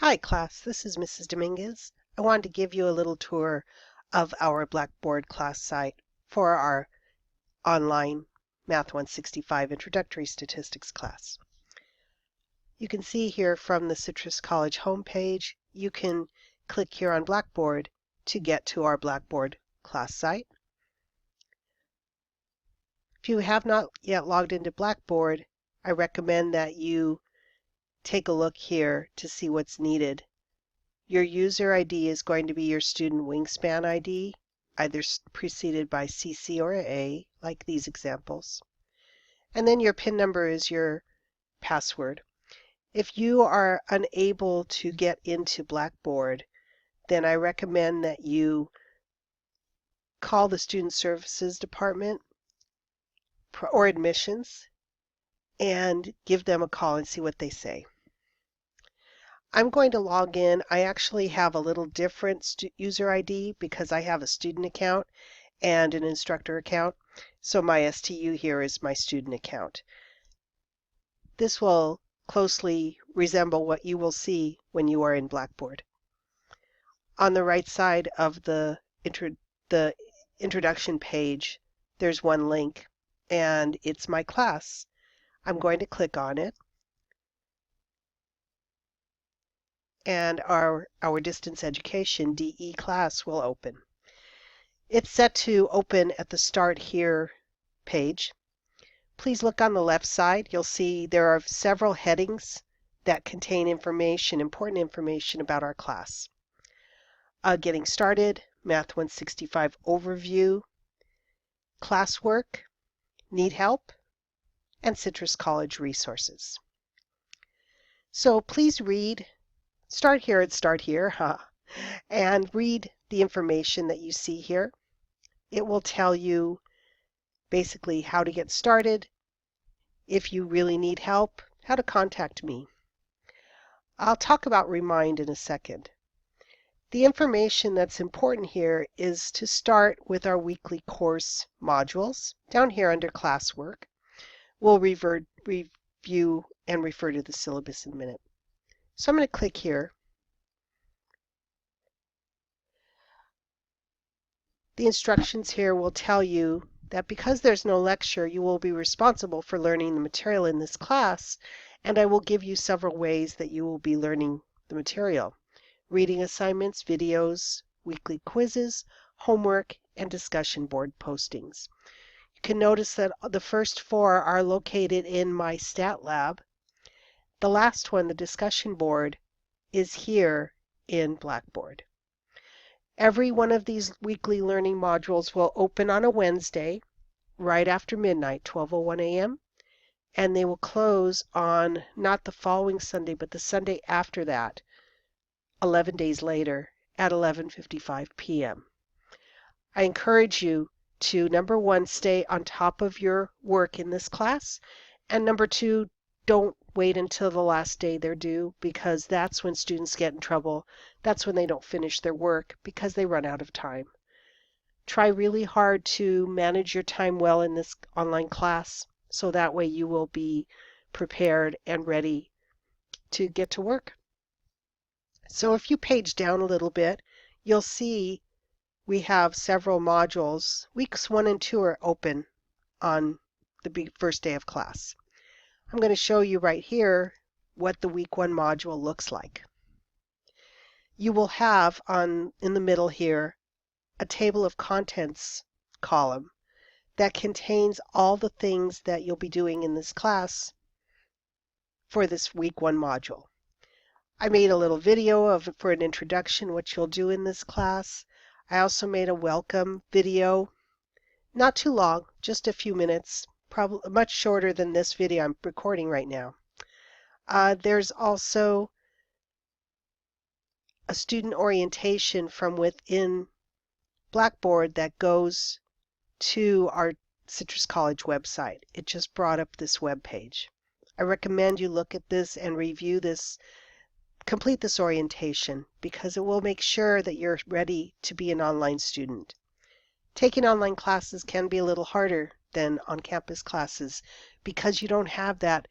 Hi class, this is Mrs. Dominguez. I wanted to give you a little tour of our Blackboard class site for our online Math 165 Introductory Statistics class. You can see here from the Citrus College homepage, you can click here on Blackboard to get to our Blackboard class site. If you have not yet logged into Blackboard, I recommend that you take a look here to see what's needed. Your user ID is going to be your student wingspan ID, either preceded by CC or A, like these examples. And then your PIN number is your password. If you are unable to get into Blackboard, then I recommend that you call the Student Services Department or admissions and give them a call and see what they say. I'm going to log in. I actually have a little different user ID because I have a student account and an instructor account. So my STU here is my student account. This will closely resemble what you will see when you are in Blackboard. On the right side of the introduction page, there's one link, and it's my class. I'm going to click on it. And our distance education DE class will open. It's set to open at the Start Here page. Please look on the left side. You'll see there are several headings that contain information, important information about our class. Getting Started, Math 165 Overview, Classwork, Need Help, and Citrus College Resources. So please start here, and read the information that you see here. It will tell you basically how to get started, if you really need help, how to contact me. I'll talk about Remind in a second. The information that's important here is to start with our weekly course modules. Down here under Classwork, we'll review and refer to the syllabus in a minute. So I'm going to click here. The instructions here will tell you that because there's no lecture, you will be responsible for learning the material in this class, and I will give you several ways that you will be learning the material. Reading assignments, videos, weekly quizzes, homework, and discussion board postings. You can notice that the first four are located in my Stat Lab. The last one, the discussion board, is here in Blackboard. Every one of these weekly learning modules will open on a Wednesday, right after midnight, 12:01 a.m., and they will close on not the following Sunday, but the Sunday after that, 11 days later, at 11:55 p.m. I encourage you to, number one, stay on top of your work in this class, and number two, don't wait until the last day they're due, because that's when students get in trouble. That's when they don't finish their work because they run out of time. Try really hard to manage your time well in this online class, so that way you will be prepared and ready to get to work. So if you page down a little bit, you'll see we have several modules. Weeks 1 and 2 are open on the first day of class. I'm going to show you right here what the week 1 module looks like. You will have in the middle here a table of contents column that contains all the things that you'll be doing in this class for this week 1 module. I made a little video for an introduction, what you'll do in this class. I also made a welcome video, not too long, just a few minutes, probably much shorter than this video I'm recording right now. There's also a student orientation from within Blackboard that goes to our Citrus College website. It just brought up this web page. I recommend you look at this and review this, complete this orientation, because it will make sure that you're ready to be an online student. Taking online classes can be a little harder than on-campus classes because you don't have that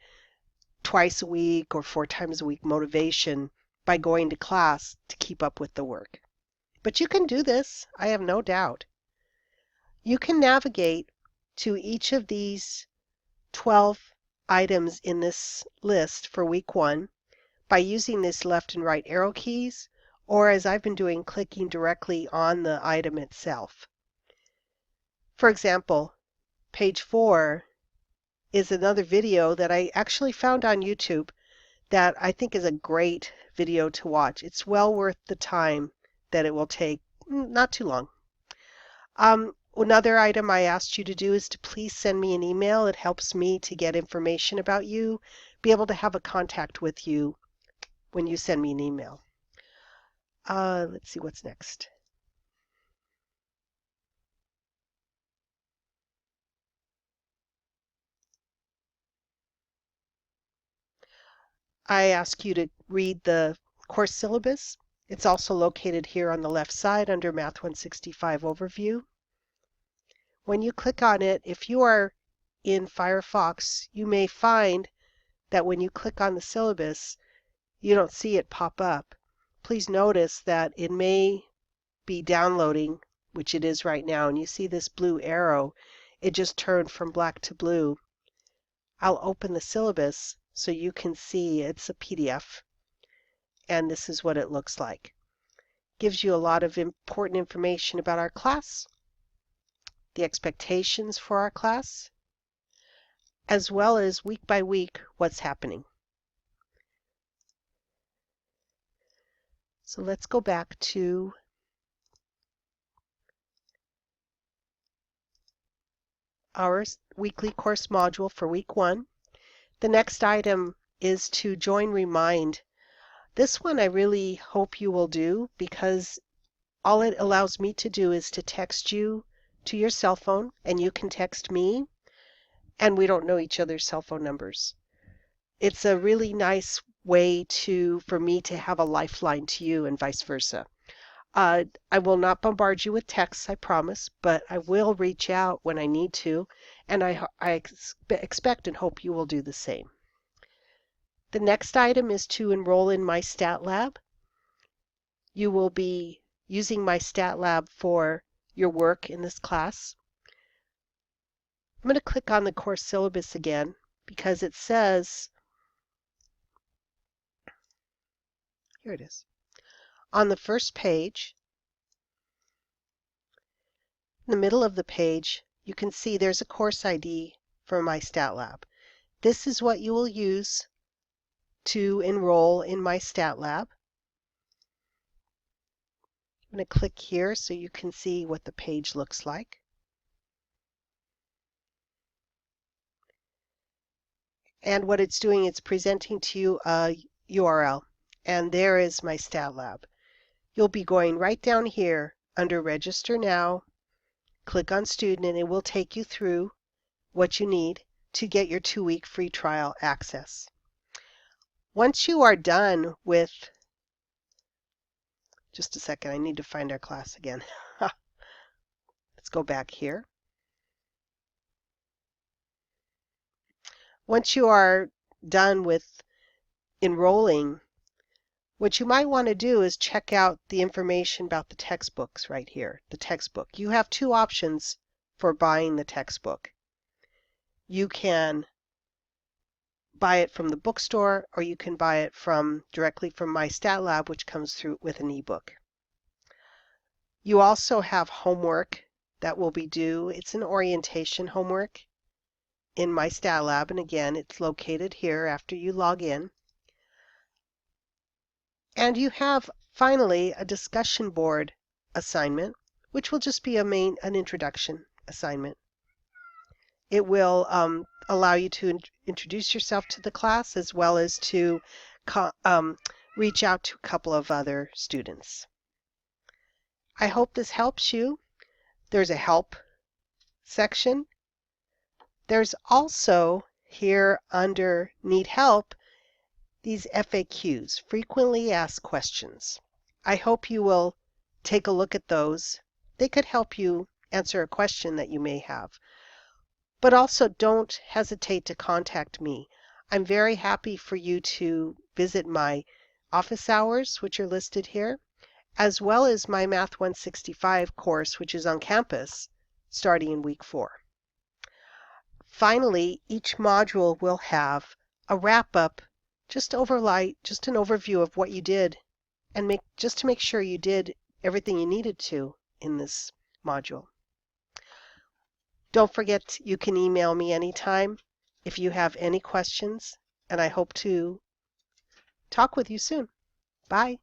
twice a week or 4 times a week motivation by going to class to keep up with the work. But you can do this, I have no doubt. You can navigate to each of these 12 items in this list for week 1 by using this left and right arrow keys, or as I've been doing, clicking directly on the item itself. For example, page 4 is another video that I actually found on YouTube that I think is a great video to watch. It's well worth the time that it will take, not too long. Another item I asked you to do is to please send me an email. It helps me to get information about you, be able to have a contact with you when you send me an email. Let's see what's next. I ask you to read the course syllabus. It's also located here on the left side under Math 165 Overview. When you click on it, if you are in Firefox, you may find that when you click on the syllabus, you don't see it pop up. Please notice that it may be downloading, which it is right now, and you see this blue arrow. It just turned from black to blue. I'll open the syllabus so you can see it's a PDF, and this is what it looks like. Gives you a lot of important information about our class, the expectations for our class, as well as week by week what's happening. So let's go back to our weekly course module for week 1. The next item is to join Remind. This one I really hope you will do because all it allows me to do is to text you to your cell phone, and you can text me, and we don't know each other's cell phone numbers. It's a really nice way for me to have a lifeline to you and vice versa. I will not bombard you with texts, I promise, but I will reach out when I need to, and I expect and hope you will do the same. The next item is to enroll in my Stat Lab. You will be using my Stat Lab for your work in this class. I'm going to click on the course syllabus again because it says, here it is, on the first page, in the middle of the page, you can see there's a course ID for my Stat Lab. This is what you will use to enroll in my Stat Lab. I'm going to click here so you can see what the page looks like. And what it's doing, it's presenting to you a URL. And there is my Stat Lab. You'll be going right down here under Register Now, click on Student, and it will take you through what you need to get your 2-week free trial access. Once you are done with, just a second, I need to find our class again. Let's go back here. Once you are done with enrolling, what you might want to do is check out the information about the textbooks right here, the textbook. You have 2 options for buying the textbook. You can buy it from the bookstore, or you can buy it directly from my Stat Lab, which comes through with an ebook. You also have homework that will be due. It's an orientation homework in my Stat Lab, and again, it's located here after you log in. And you have, finally, a discussion board assignment, which will just be an introduction assignment. It will allow you to introduce yourself to the class as well as to reach out to a couple of other students. I hope this helps you. There's a help section. There's also here under Need Help these FAQs, frequently asked questions. I hope you will take a look at those. They could help you answer a question that you may have. But also don't hesitate to contact me. I'm very happy for you to visit my office hours, which are listed here, as well as my Math 165 course, which is on campus, starting in week 4. Finally, each module will have a wrap-up, just an overview of what you did, and just to make sure you did everything you needed to in this module. Don't forget, you can email me anytime if you have any questions, and I hope to talk with you soon. Bye.